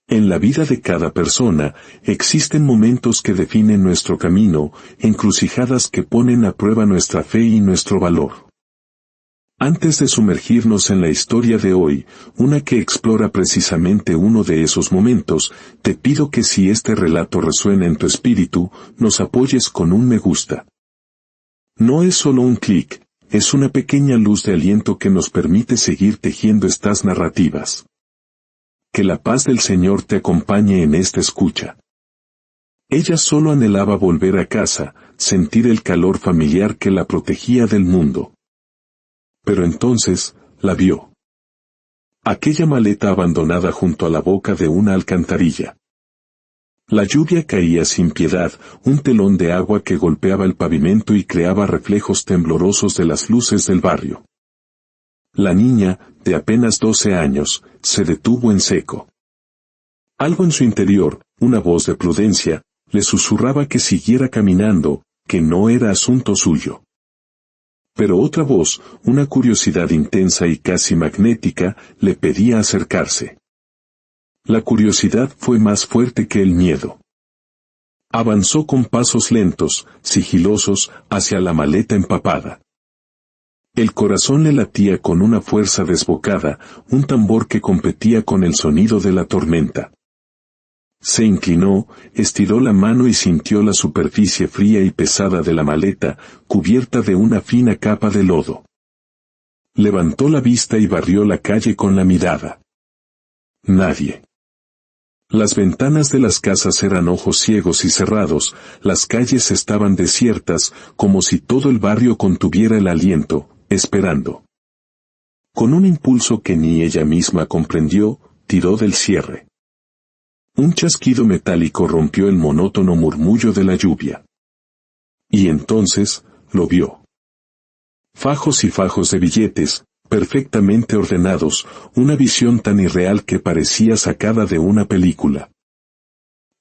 En la vida de cada persona, existen momentos que definen nuestro camino, encrucijadas que ponen a prueba nuestra fe y nuestro valor. Antes de sumergirnos en la historia de hoy, una que explora precisamente uno de esos momentos, te pido que si este relato resuena en tu espíritu, nos apoyes con un me gusta. No es solo un clic, es una pequeña luz de aliento que nos permite seguir tejiendo estas narrativas. Que la paz del Señor te acompañe en esta escucha. Ella solo anhelaba volver a casa, sentir el calor familiar que la protegía del mundo. Pero entonces, la vio. Aquella maleta abandonada junto a la boca de una alcantarilla. La lluvia caía sin piedad, un telón de agua que golpeaba el pavimento y creaba reflejos temblorosos de las luces del barrio. La niña, de apenas 12 años, se detuvo en seco. Algo en su interior, una voz de prudencia, le susurraba que siguiera caminando, que no era asunto suyo. Pero otra voz, una curiosidad intensa y casi magnética, le pedía acercarse. La curiosidad fue más fuerte que el miedo. Avanzó con pasos lentos, sigilosos, hacia la maleta empapada. El corazón le latía con una fuerza desbocada, un tambor que competía con el sonido de la tormenta. Se inclinó, estiró la mano y sintió la superficie fría y pesada de la maleta, cubierta de una fina capa de lodo. Levantó la vista y barrió la calle con la mirada. Nadie. Las ventanas de las casas eran ojos ciegos y cerrados, las calles estaban desiertas, como si todo el barrio contuviera el aliento, esperando. Con un impulso que ni ella misma comprendió, tiró del cierre. Un chasquido metálico rompió el monótono murmullo de la lluvia. Y entonces, lo vio. Fajos y fajos de billetes, perfectamente ordenados, una visión tan irreal que parecía sacada de una película.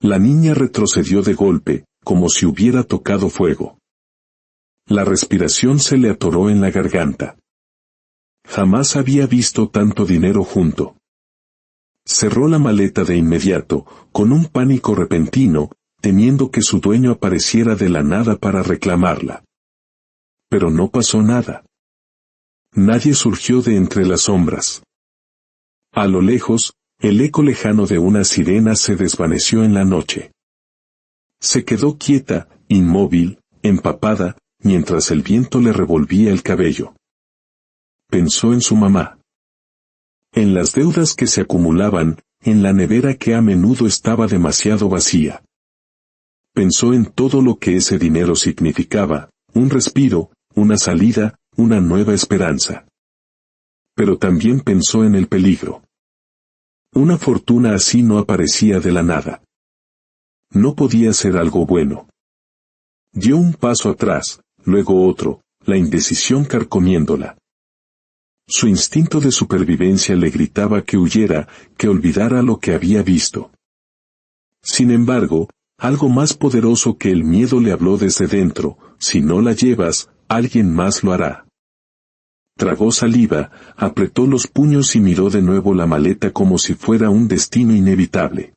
La niña retrocedió de golpe, como si hubiera tocado fuego. La respiración se le atoró en la garganta. Jamás había visto tanto dinero junto. Cerró la maleta de inmediato, con un pánico repentino, temiendo que su dueño apareciera de la nada para reclamarla. Pero no pasó nada. Nadie surgió de entre las sombras. A lo lejos, el eco lejano de una sirena se desvaneció en la noche. Se quedó quieta, inmóvil, empapada, mientras el viento le revolvía el cabello. Pensó en su mamá. En las deudas que se acumulaban, en la nevera que a menudo estaba demasiado vacía. Pensó en todo lo que ese dinero significaba, un respiro, una salida, una nueva esperanza. Pero también pensó en el peligro. Una fortuna así no aparecía de la nada. No podía ser algo bueno. Dio un paso atrás, luego otro, la indecisión carcomiéndola. Su instinto de supervivencia le gritaba que huyera, que olvidara lo que había visto. Sin embargo, algo más poderoso que el miedo le habló desde dentro: si no la llevas, alguien más lo hará. Tragó saliva, apretó los puños y miró de nuevo la maleta como si fuera un destino inevitable.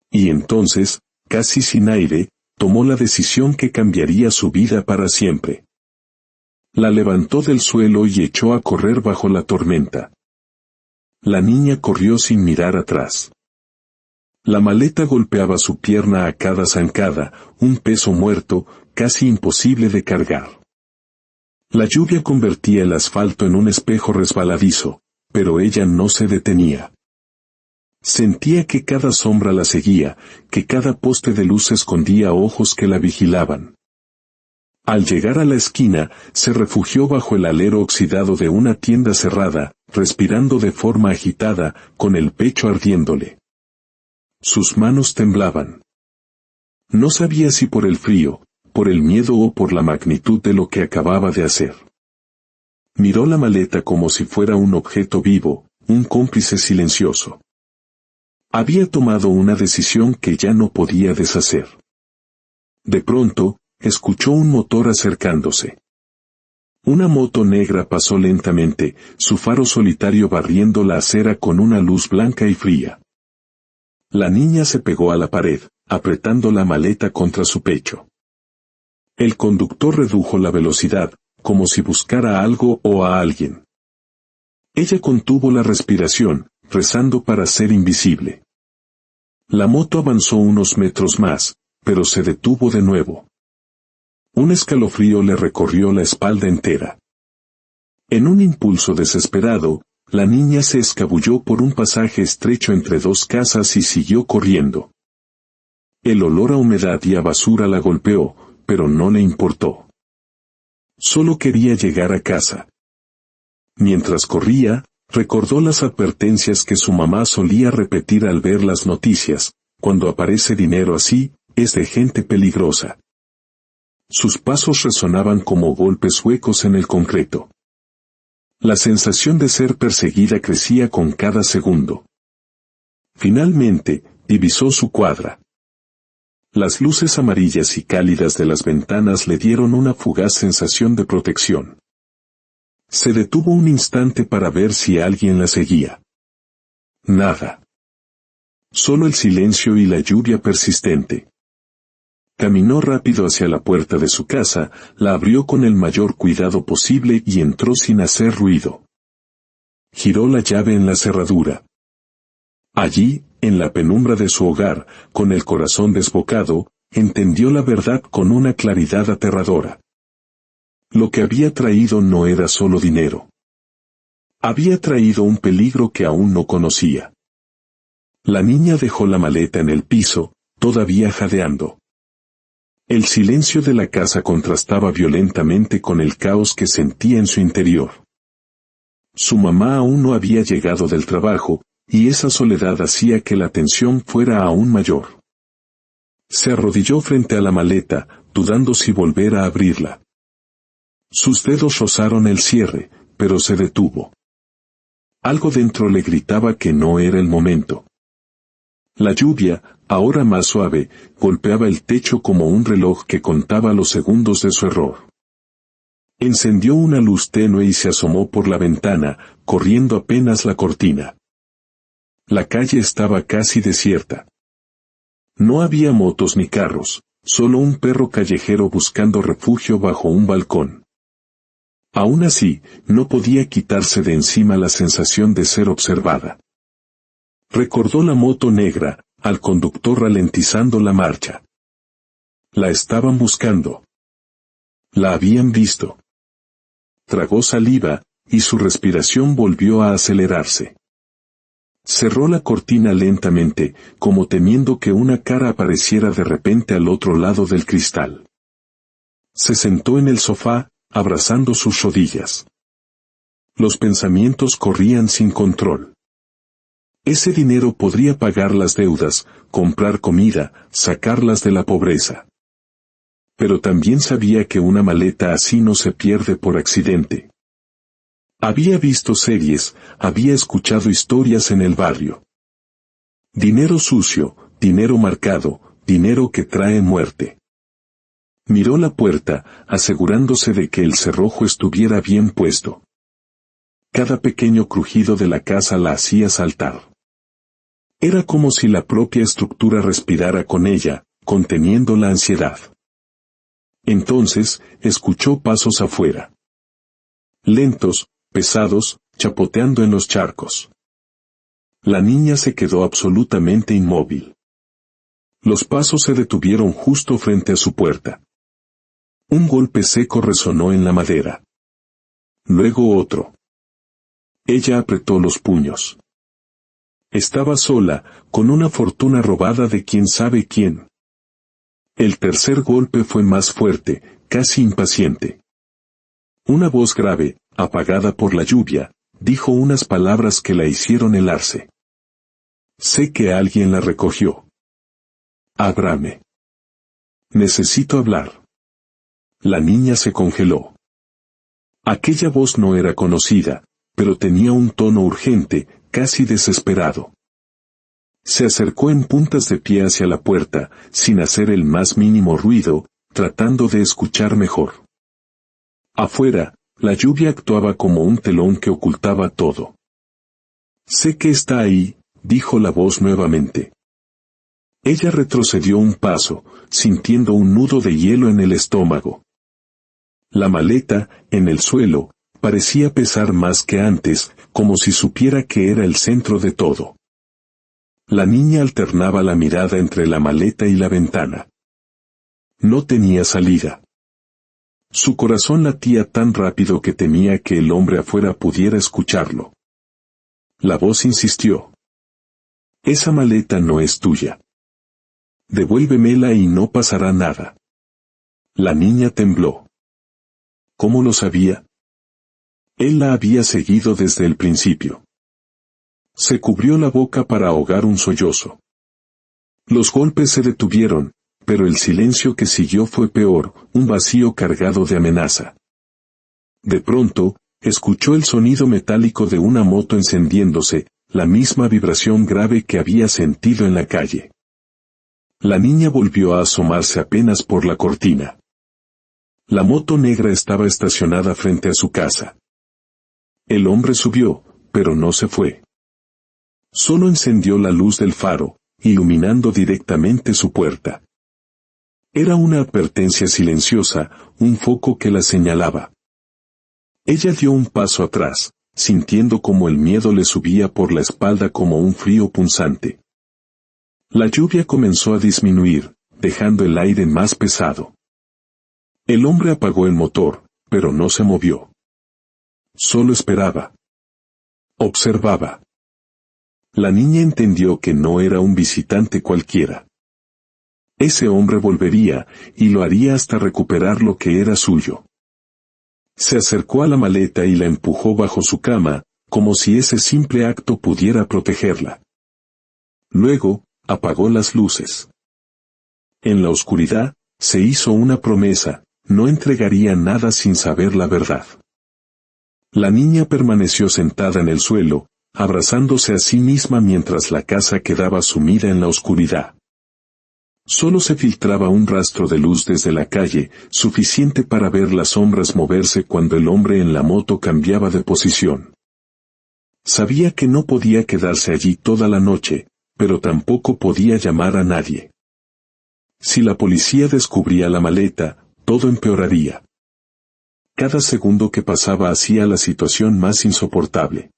Y entonces, casi sin aire, tomó la decisión que cambiaría su vida para siempre. La levantó del suelo y echó a correr bajo la tormenta. La niña corrió sin mirar atrás. La maleta golpeaba su pierna a cada zancada, un peso muerto, casi imposible de cargar. La lluvia convertía el asfalto en un espejo resbaladizo, pero ella no se detenía. Sentía que cada sombra la seguía, que cada poste de luz escondía ojos que la vigilaban. Al llegar a la esquina, se refugió bajo el alero oxidado de una tienda cerrada, respirando de forma agitada, con el pecho ardiéndole. Sus manos temblaban. No sabía si por el frío, por el miedo o por la magnitud de lo que acababa de hacer. Miró la maleta como si fuera un objeto vivo, un cómplice silencioso. Había tomado una decisión que ya no podía deshacer. De pronto, escuchó un motor acercándose. Una moto negra pasó lentamente, su faro solitario barriendo la acera con una luz blanca y fría. La niña se pegó a la pared, apretando la maleta contra su pecho. El conductor redujo la velocidad, como si buscara algo o a alguien. Ella contuvo la respiración, rezando para ser invisible. La moto avanzó unos metros más, pero se detuvo de nuevo. Un escalofrío le recorrió la espalda entera. En un impulso desesperado, la niña se escabulló por un pasaje estrecho entre dos casas y siguió corriendo. El olor a humedad y a basura la golpeó, pero no le importó. Solo quería llegar a casa. Mientras corría, recordó las advertencias que su mamá solía repetir al ver las noticias: cuando aparece dinero así, es de gente peligrosa. Sus pasos resonaban como golpes huecos en el concreto. La sensación de ser perseguida crecía con cada segundo. Finalmente, divisó su cuadra. Las luces amarillas y cálidas de las ventanas le dieron una fugaz sensación de protección. Se detuvo un instante para ver si alguien la seguía. Nada. Solo el silencio y la lluvia persistente. Caminó rápido hacia la puerta de su casa, la abrió con el mayor cuidado posible y entró sin hacer ruido. Giró la llave en la cerradura. Allí, en la penumbra de su hogar, con el corazón desbocado, entendió la verdad con una claridad aterradora. Lo que había traído no era solo dinero. Había traído un peligro que aún no conocía. La niña dejó la maleta en el piso, todavía jadeando. El silencio de la casa contrastaba violentamente con el caos que sentía en su interior. Su mamá aún no había llegado del trabajo, y esa soledad hacía que la tensión fuera aún mayor. Se arrodilló frente a la maleta, dudando si volver a abrirla. Sus dedos rozaron el cierre, pero se detuvo. Algo dentro le gritaba que no era el momento. La lluvia, ahora más suave, golpeaba el techo como un reloj que contaba los segundos de su error. Encendió una luz tenue y se asomó por la ventana, corriendo apenas la cortina. La calle estaba casi desierta. No había motos ni carros, solo un perro callejero buscando refugio bajo un balcón. Aún así, no podía quitarse de encima la sensación de ser observada. Recordó la moto negra, al conductor ralentizando la marcha. La estaban buscando. La habían visto. Tragó saliva, y su respiración volvió a acelerarse. Cerró la cortina lentamente, como temiendo que una cara apareciera de repente al otro lado del cristal. Se sentó en el sofá, abrazando sus rodillas. Los pensamientos corrían sin control. Ese dinero podría pagar las deudas, comprar comida, sacarlas de la pobreza. Pero también sabía que una maleta así no se pierde por accidente. Había visto series, había escuchado historias en el barrio. Dinero sucio, dinero marcado, dinero que trae muerte. Miró la puerta, asegurándose de que el cerrojo estuviera bien puesto. Cada pequeño crujido de la casa la hacía saltar. Era como si la propia estructura respirara con ella, conteniendo la ansiedad. Entonces, escuchó pasos afuera. Lentos, pesados, chapoteando en los charcos. La niña se quedó absolutamente inmóvil. Los pasos se detuvieron justo frente a su puerta. Un golpe seco resonó en la madera. Luego otro. Ella apretó los puños. Estaba sola, con una fortuna robada de quién sabe quién. El tercer golpe fue más fuerte, casi impaciente. Una voz grave, apagada por la lluvia, dijo unas palabras que la hicieron helarse. Sé que alguien la recogió. Ábrame. Necesito hablar. La niña se congeló. Aquella voz no era conocida, pero tenía un tono urgente, casi desesperado. Se acercó en puntas de pie hacia la puerta, sin hacer el más mínimo ruido, tratando de escuchar mejor. Afuera, la lluvia actuaba como un telón que ocultaba todo. Sé que está ahí, dijo la voz nuevamente. Ella retrocedió un paso, sintiendo un nudo de hielo en el estómago. La maleta, en el suelo, parecía pesar más que antes, como si supiera que era el centro de todo. La niña alternaba la mirada entre la maleta y la ventana. No tenía salida. Su corazón latía tan rápido que temía que el hombre afuera pudiera escucharlo. La voz insistió. Esa maleta no es tuya. Devuélvemela y no pasará nada. La niña tembló. ¿Cómo lo sabía? Él la había seguido desde el principio. Se cubrió la boca para ahogar un sollozo. Los golpes se detuvieron, pero el silencio que siguió fue peor, un vacío cargado de amenaza. De pronto, escuchó el sonido metálico de una moto encendiéndose, la misma vibración grave que había sentido en la calle. La niña volvió a asomarse apenas por la cortina. La moto negra estaba estacionada frente a su casa. El hombre subió, pero no se fue. Solo encendió la luz del faro, iluminando directamente su puerta. Era una advertencia silenciosa, un foco que la señalaba. Ella dio un paso atrás, sintiendo como el miedo le subía por la espalda como un frío punzante. La lluvia comenzó a disminuir, dejando el aire más pesado. El hombre apagó el motor, pero no se movió. Solo esperaba. Observaba. La niña entendió que no era un visitante cualquiera. Ese hombre volvería, y lo haría hasta recuperar lo que era suyo. Se acercó a la maleta y la empujó bajo su cama, como si ese simple acto pudiera protegerla. Luego, apagó las luces. En la oscuridad, se hizo una promesa, no entregaría nada sin saber la verdad. La niña permaneció sentada en el suelo, abrazándose a sí misma mientras la casa quedaba sumida en la oscuridad. Solo se filtraba un rastro de luz desde la calle, suficiente para ver las sombras moverse cuando el hombre en la moto cambiaba de posición. Sabía que no podía quedarse allí toda la noche, pero tampoco podía llamar a nadie. Si la policía descubría la maleta, todo empeoraría. Cada segundo que pasaba hacía la situación más insoportable.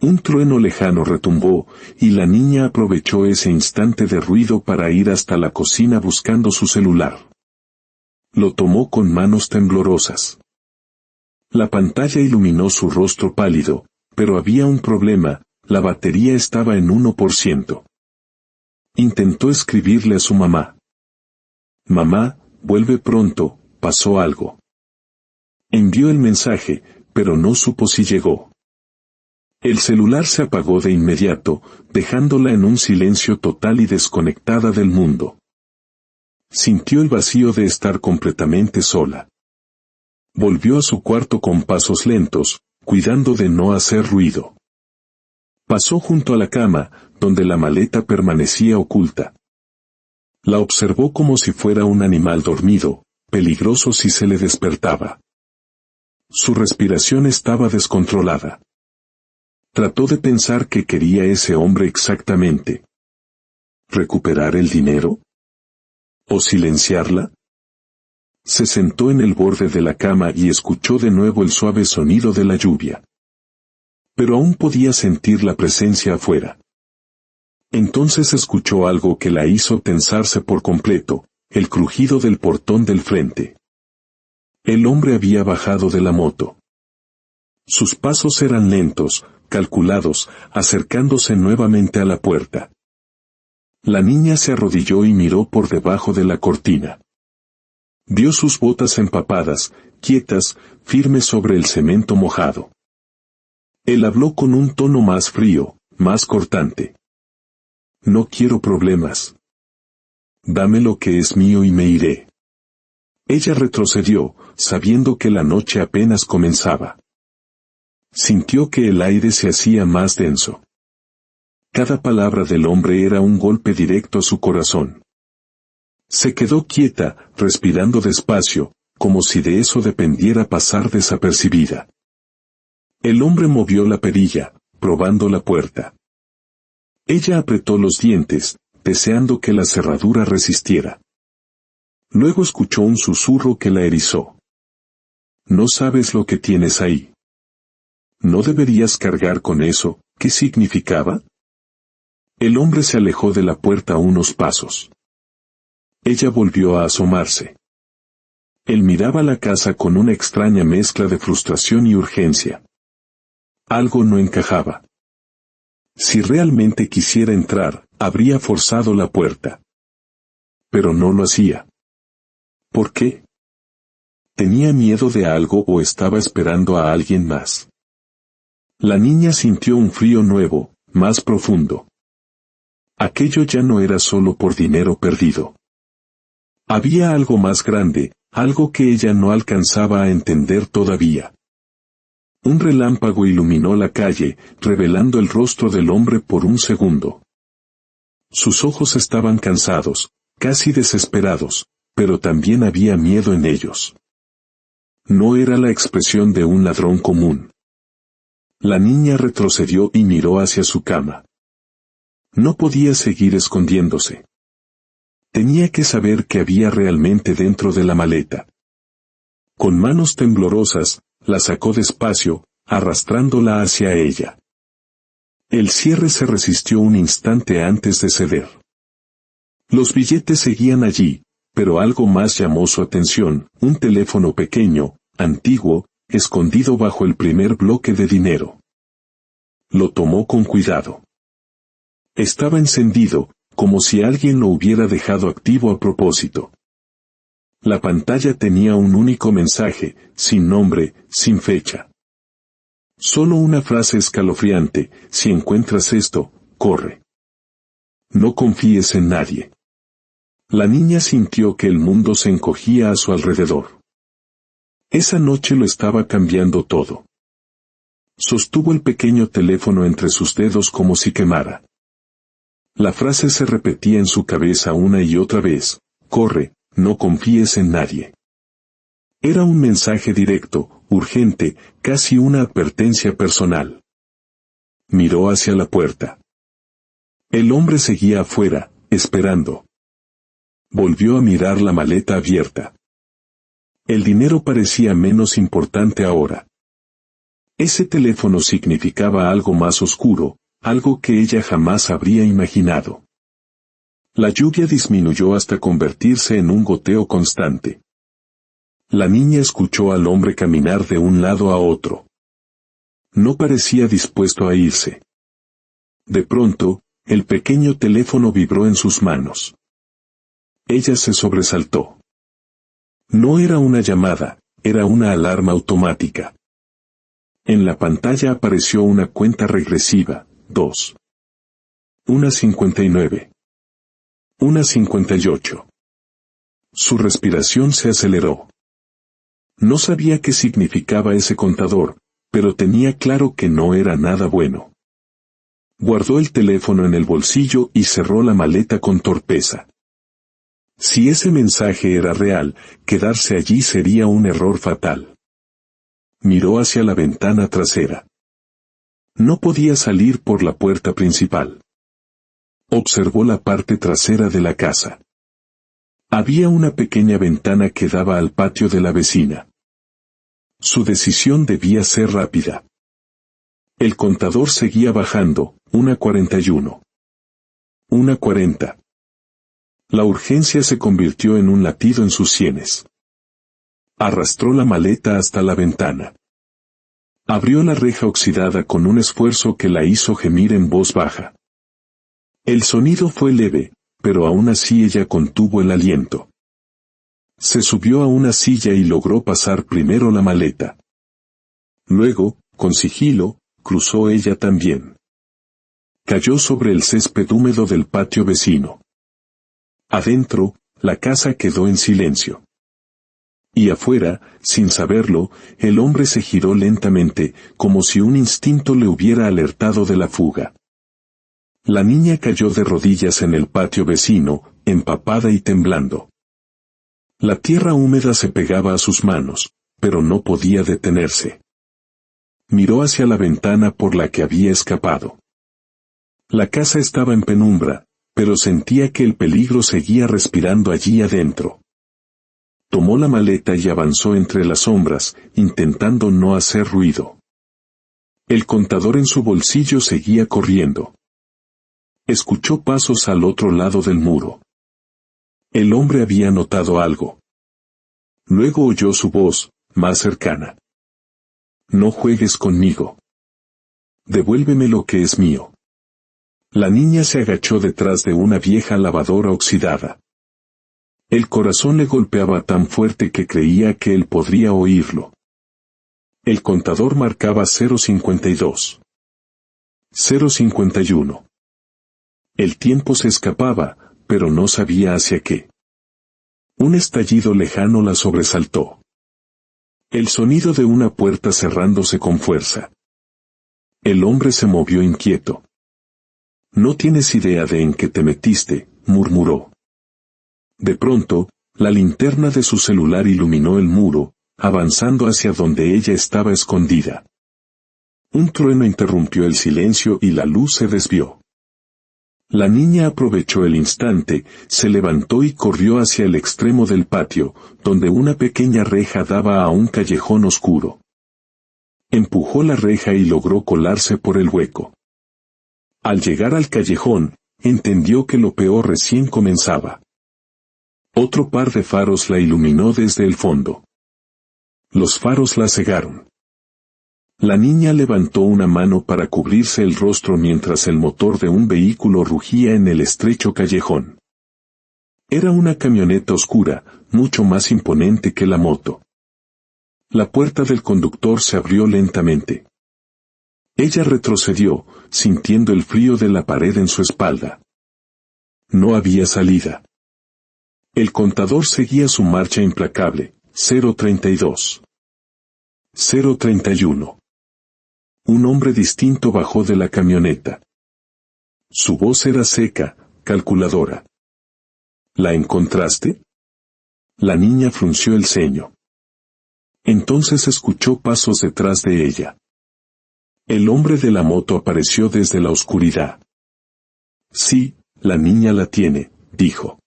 Un trueno lejano retumbó, y la niña aprovechó ese instante de ruido para ir hasta la cocina buscando su celular. Lo tomó con manos temblorosas. La pantalla iluminó su rostro pálido, pero había un problema, la batería estaba en 1%. Intentó escribirle a su mamá. Mamá, vuelve pronto, pasó algo. Envió el mensaje, pero no supo si llegó. El celular se apagó de inmediato, dejándola en un silencio total y desconectada del mundo. Sintió el vacío de estar completamente sola. Volvió a su cuarto con pasos lentos, cuidando de no hacer ruido. Pasó junto a la cama, donde la maleta permanecía oculta. La observó como si fuera un animal dormido, peligroso si se le despertaba. Su respiración estaba descontrolada. Trató de pensar qué quería ese hombre exactamente. ¿Recuperar el dinero? ¿O silenciarla? Se sentó en el borde de la cama y escuchó de nuevo el suave sonido de la lluvia. Pero aún podía sentir la presencia afuera. Entonces escuchó algo que la hizo tensarse por completo, el crujido del portón del frente. El hombre había bajado de la moto. Sus pasos eran lentos, calculados, acercándose nuevamente a la puerta. La niña se arrodilló y miró por debajo de la cortina. Vio sus botas empapadas, quietas, firmes sobre el cemento mojado. Él habló con un tono más frío, más cortante. No quiero problemas. Dame lo que es mío y me iré. Ella retrocedió, sabiendo que la noche apenas comenzaba. Sintió que el aire se hacía más denso. Cada palabra del hombre era un golpe directo a su corazón. Se quedó quieta, respirando despacio, como si de eso dependiera pasar desapercibida. El hombre movió la perilla, probando la puerta. Ella apretó los dientes, deseando que la cerradura resistiera. Luego escuchó un susurro que la erizó. «No sabes lo que tienes ahí. ¿No deberías cargar con eso?» ¿Qué significaba? El hombre se alejó de la puerta unos pasos. Ella volvió a asomarse. Él miraba la casa con una extraña mezcla de frustración y urgencia. Algo no encajaba. Si realmente quisiera entrar, habría forzado la puerta. Pero no lo hacía. ¿Por qué? ¿Tenía miedo de algo o estaba esperando a alguien más? La niña sintió un frío nuevo, más profundo. Aquello ya no era solo por dinero perdido. Había algo más grande, algo que ella no alcanzaba a entender todavía. Un relámpago iluminó la calle, revelando el rostro del hombre por un segundo. Sus ojos estaban cansados, casi desesperados, pero también había miedo en ellos. No era la expresión de un ladrón común. La niña retrocedió y miró hacia su cama. No podía seguir escondiéndose. Tenía que saber qué había realmente dentro de la maleta. Con manos temblorosas, la sacó despacio, arrastrándola hacia ella. El cierre se resistió un instante antes de ceder. Los billetes seguían allí, pero algo más llamó su atención, un teléfono pequeño, antiguo, escondido bajo el primer bloque de dinero. Lo tomó con cuidado. Estaba encendido, como si alguien lo hubiera dejado activo a propósito. La pantalla tenía un único mensaje, sin nombre, sin fecha. Solo una frase escalofriante: si encuentras esto, corre. No confíes en nadie. La niña sintió que el mundo se encogía a su alrededor. Esa noche lo estaba cambiando todo. Sostuvo el pequeño teléfono entre sus dedos como si quemara. La frase se repetía en su cabeza una y otra vez: corre, no confíes en nadie. Era un mensaje directo, urgente, casi una advertencia personal. Miró hacia la puerta. El hombre seguía afuera, esperando. Volvió a mirar la maleta abierta. El dinero parecía menos importante ahora. Ese teléfono significaba algo más oscuro, algo que ella jamás habría imaginado. La lluvia disminuyó hasta convertirse en un goteo constante. La niña escuchó al hombre caminar de un lado a otro. No parecía dispuesto a irse. De pronto, el pequeño teléfono vibró en sus manos. Ella se sobresaltó. No era una llamada, era una alarma automática. En la pantalla apareció una cuenta regresiva: 2. 1:59. 1:58. Su respiración se aceleró. No sabía qué significaba ese contador, pero tenía claro que no era nada bueno. Guardó el teléfono en el bolsillo y cerró la maleta con torpeza. Si ese mensaje era real, quedarse allí sería un error fatal. Miró hacia la ventana trasera. No podía salir por la puerta principal. Observó la parte trasera de la casa. Había una pequeña ventana que daba al patio de la vecina. Su decisión debía ser rápida. El contador seguía bajando: 1:41. 1:40. La urgencia se convirtió en un latido en sus sienes. Arrastró la maleta hasta la ventana. Abrió la reja oxidada con un esfuerzo que la hizo gemir en voz baja. El sonido fue leve, pero aún así ella contuvo el aliento. Se subió a una silla y logró pasar primero la maleta. Luego, con sigilo, cruzó ella también. Cayó sobre el césped húmedo del patio vecino. Adentro, la casa quedó en silencio. Y afuera, sin saberlo, el hombre se giró lentamente, como si un instinto le hubiera alertado de la fuga. La niña cayó de rodillas en el patio vecino, empapada y temblando. La tierra húmeda se pegaba a sus manos, pero no podía detenerse. Miró hacia la ventana por la que había escapado. La casa estaba en penumbra, pero sentía que el peligro seguía respirando allí adentro. Tomó la maleta y avanzó entre las sombras, intentando no hacer ruido. El contador en su bolsillo seguía corriendo. Escuchó pasos al otro lado del muro. El hombre había notado algo. Luego oyó su voz, más cercana. No juegues conmigo. Devuélveme lo que es mío. La niña se agachó detrás de una vieja lavadora oxidada. El corazón le golpeaba tan fuerte que creía que él podría oírlo. El contador marcaba 0,52. 0,51. El tiempo se escapaba, pero no sabía hacia qué. Un estallido lejano la sobresaltó. El sonido de una puerta cerrándose con fuerza. El hombre se movió inquieto. No tienes idea de en qué te metiste, murmuró. De pronto, la linterna de su celular iluminó el muro, avanzando hacia donde ella estaba escondida. Un trueno interrumpió el silencio y la luz se desvió. La niña aprovechó el instante, se levantó y corrió hacia el extremo del patio, donde una pequeña reja daba a un callejón oscuro. Empujó la reja y logró colarse por el hueco. Al llegar al callejón, entendió que lo peor recién comenzaba. Otro par de faros la iluminó desde el fondo. Los faros la cegaron. La niña levantó una mano para cubrirse el rostro mientras el motor de un vehículo rugía en el estrecho callejón. Era una camioneta oscura, mucho más imponente que la moto. La puerta del conductor se abrió lentamente. Ella retrocedió, sintiendo el frío de la pared en su espalda. No había salida. El contador seguía su marcha implacable, 0,32. 0,31. Un hombre distinto bajó de la camioneta. Su voz era seca, calculadora. ¿La encontraste? La niña frunció el ceño. Entonces escuchó pasos detrás de ella. El hombre de la moto apareció desde la oscuridad. Sí, la niña la tiene, dijo.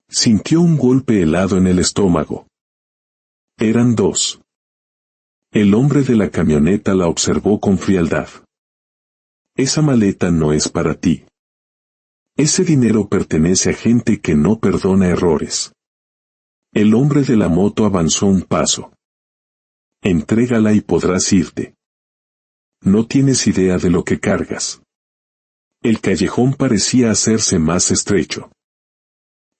Sintió un golpe helado en el estómago. Eran dos. El hombre de la camioneta la observó con frialdad. Esa maleta no es para ti. Ese dinero pertenece a gente que no perdona errores. El hombre de la moto avanzó un paso. Entrégala y podrás irte. No tienes idea de lo que cargas. El callejón parecía hacerse más estrecho.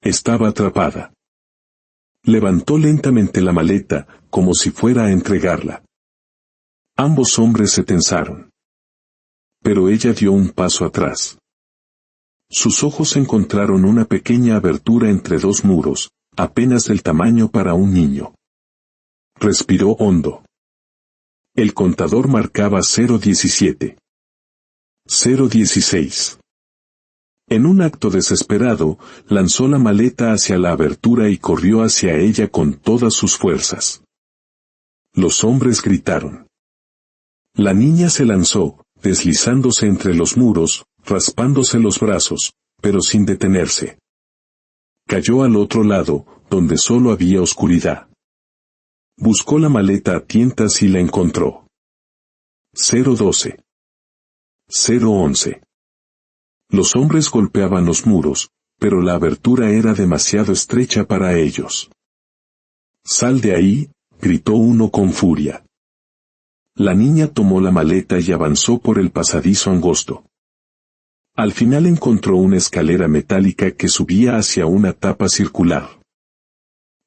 Estaba atrapada. Levantó lentamente la maleta, como si fuera a entregarla. Ambos hombres se tensaron. Pero ella dio un paso atrás. Sus ojos encontraron una pequeña abertura entre dos muros, apenas del tamaño para un niño. Respiró hondo. El contador marcaba 0,17. 0,16. En un acto desesperado, lanzó la maleta hacia la abertura y corrió hacia ella con todas sus fuerzas. Los hombres gritaron. La niña se lanzó, deslizándose entre los muros, raspándose los brazos, pero sin detenerse. Cayó al otro lado, donde solo había oscuridad. Buscó la maleta a tientas y la encontró. 0,12. 0,11. Los hombres golpeaban los muros, pero la abertura era demasiado estrecha para ellos. «¡Sal de ahí!», gritó uno con furia. La niña tomó la maleta y avanzó por el pasadizo angosto. Al final encontró una escalera metálica que subía hacia una tapa circular.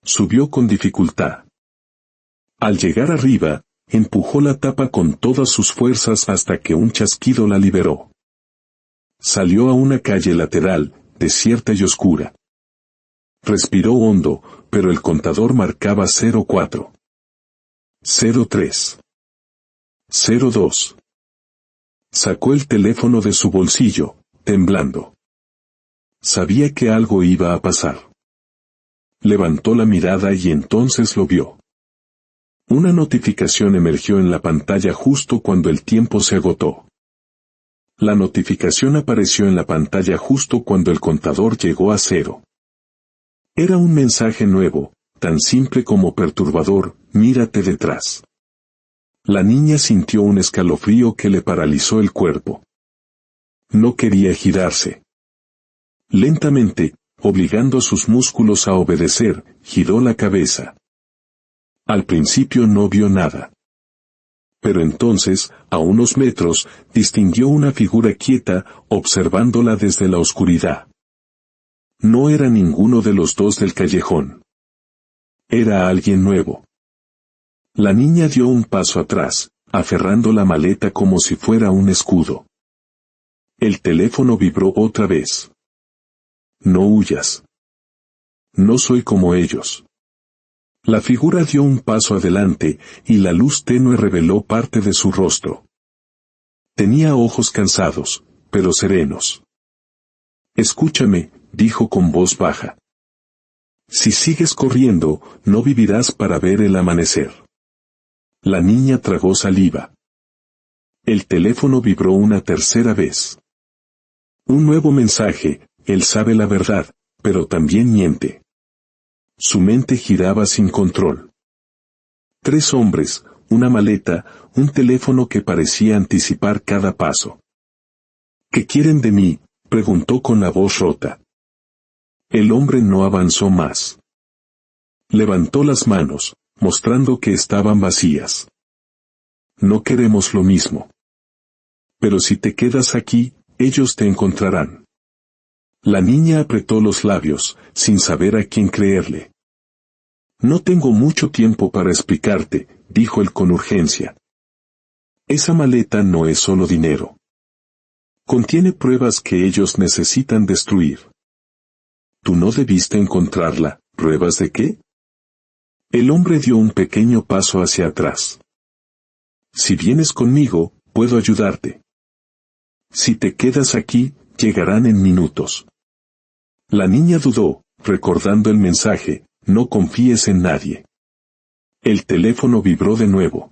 Subió con dificultad. Al llegar arriba, empujó la tapa con todas sus fuerzas hasta que un chasquido la liberó. Salió a una calle lateral, desierta y oscura. Respiró hondo, pero el contador marcaba 0,4. 0,3. 0,2. Sacó el teléfono de su bolsillo, temblando. Sabía que algo iba a pasar. Levantó la mirada y entonces lo vio. Una notificación emergió en la pantalla justo cuando el tiempo se agotó. La notificación apareció en la pantalla justo cuando el contador llegó a 0. Era un mensaje nuevo, tan simple como perturbador: mírate detrás. La niña sintió un escalofrío que le paralizó el cuerpo. No quería girarse. Lentamente, obligando sus músculos a obedecer, giró la cabeza. Al principio no vio nada. Pero entonces, a unos metros, distinguió una figura quieta, observándola desde la oscuridad. No era ninguno de los dos del callejón. Era alguien nuevo. La niña dio un paso atrás, aferrando la maleta como si fuera un escudo. El teléfono vibró otra vez. No huyas. No soy como ellos. La figura dio un paso adelante, y la luz tenue reveló parte de su rostro. Tenía ojos cansados, pero serenos. Escúchame, dijo con voz baja. Si sigues corriendo, no vivirás para ver el amanecer. La niña tragó saliva. El teléfono vibró una tercera vez. Un nuevo mensaje: él sabe la verdad, pero también miente. Su mente giraba sin control. 3 hombres, una maleta, un teléfono que parecía anticipar cada paso. ¿Qué quieren de mí?, preguntó con la voz rota. El hombre no avanzó más. Levantó las manos, mostrando que estaban vacías. No queremos lo mismo. Pero si te quedas aquí, ellos te encontrarán. La niña apretó los labios, sin saber a quién creerle. No tengo mucho tiempo para explicarte, dijo él con urgencia. Esa maleta no es solo dinero. Contiene pruebas que ellos necesitan destruir. Tú no debiste encontrarla. ¿Pruebas de qué? El hombre dio un pequeño paso hacia atrás. Si vienes conmigo, puedo ayudarte. Si te quedas aquí, llegarán en minutos. La niña dudó, recordando el mensaje: no confíes en nadie. El teléfono vibró de nuevo.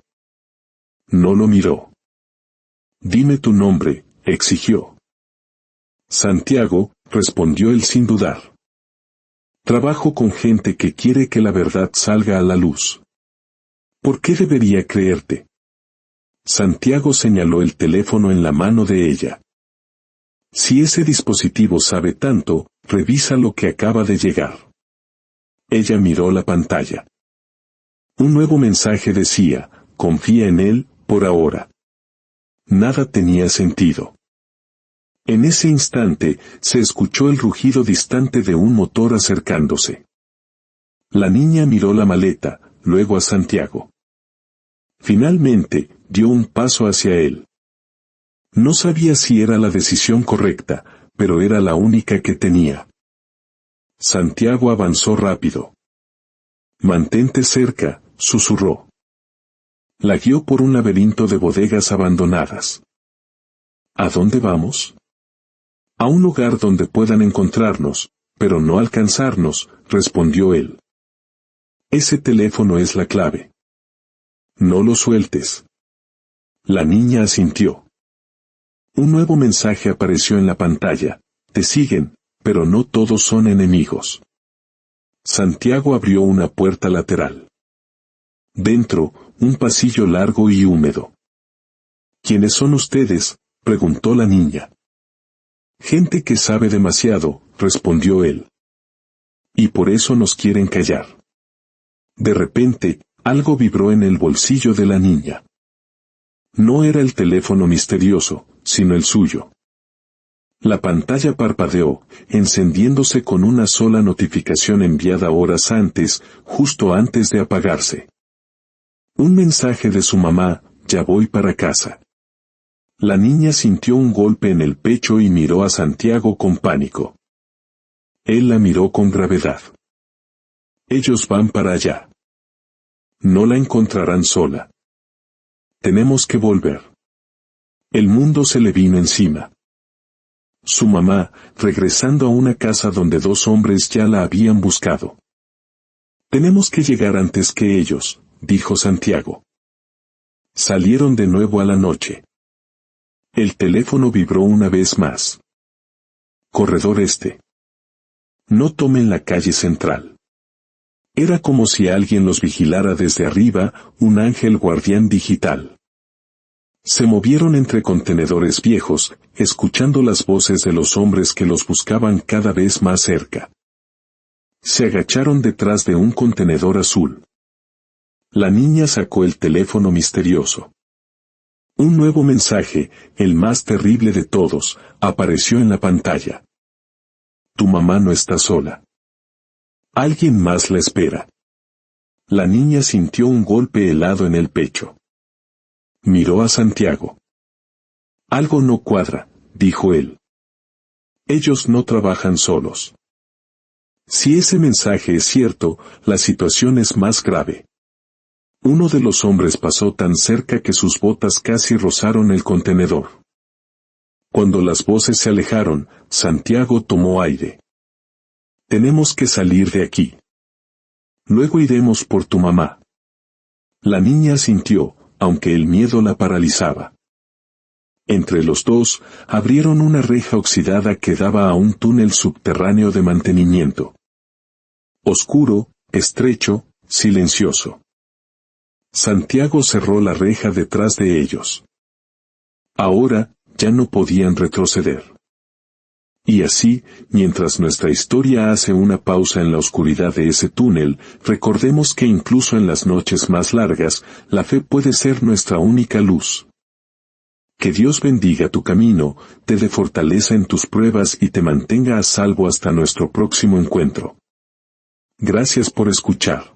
No lo miró. Dime tu nombre, exigió. Santiago, respondió él sin dudar. Trabajo con gente que quiere que la verdad salga a la luz. ¿Por qué debería creerte? Santiago señaló el teléfono en la mano de ella. Si ese dispositivo sabe tanto, revisa lo que acaba de llegar. Ella miró la pantalla. Un nuevo mensaje decía: confía en él, por ahora. Nada tenía sentido. En ese instante, se escuchó el rugido distante de un motor acercándose. La niña miró la maleta, luego a Santiago. Finalmente, dio un paso hacia él. No sabía si era la decisión correcta, pero era la única que tenía. Santiago avanzó rápido. Mantente cerca, susurró. La guió por un laberinto de bodegas abandonadas. ¿A dónde vamos? A un lugar donde puedan encontrarnos, pero no alcanzarnos, respondió él. Ese teléfono es la clave. No lo sueltes. La niña asintió. Un nuevo mensaje apareció en la pantalla: te siguen, pero no todos son enemigos. Santiago abrió una puerta lateral. Dentro, un pasillo largo y húmedo. ¿Quiénes son ustedes?, preguntó la niña. Gente que sabe demasiado, respondió él. Y por eso nos quieren callar. De repente, algo vibró en el bolsillo de la niña. No era el teléfono misterioso, sino el suyo. La pantalla parpadeó, encendiéndose con una sola notificación enviada horas antes, justo antes de apagarse. Un mensaje de su mamá: ya voy para casa. La niña sintió un golpe en el pecho y miró a Santiago con pánico. Él la miró con gravedad. Ellos van para allá. No la encontrarán sola. Tenemos que volver. El mundo se le vino encima. Su mamá, regresando a una casa donde 2 hombres ya la habían buscado. Tenemos que llegar antes que ellos, dijo Santiago. Salieron de nuevo a la noche. El teléfono vibró una vez más. Corredor este. No tomen la calle central. Era como si alguien los vigilara desde arriba, un ángel guardián digital. Se movieron entre contenedores viejos, escuchando las voces de los hombres que los buscaban cada vez más cerca. Se agacharon detrás de un contenedor azul. La niña sacó el teléfono misterioso. Un nuevo mensaje, el más terrible de todos, apareció en la pantalla. Tu mamá no está sola. Alguien más la espera. La niña sintió un golpe helado en el pecho. Miró a Santiago. Algo no cuadra, dijo él. Ellos no trabajan solos. Si ese mensaje es cierto, la situación es más grave. Uno de los hombres pasó tan cerca que sus botas casi rozaron el contenedor. Cuando las voces se alejaron, Santiago tomó aire. Tenemos que salir de aquí. Luego iremos por tu mamá. La niña asintió, aunque el miedo la paralizaba. Entre los dos, abrieron una reja oxidada que daba a un túnel subterráneo de mantenimiento. Oscuro, estrecho, silencioso. Santiago cerró la reja detrás de ellos. Ahora, ya no podían retroceder. Y así, mientras nuestra historia hace una pausa en la oscuridad de ese túnel, recordemos que incluso en las noches más largas, la fe puede ser nuestra única luz. Que Dios bendiga tu camino, te dé fortaleza en tus pruebas y te mantenga a salvo hasta nuestro próximo encuentro. Gracias por escuchar.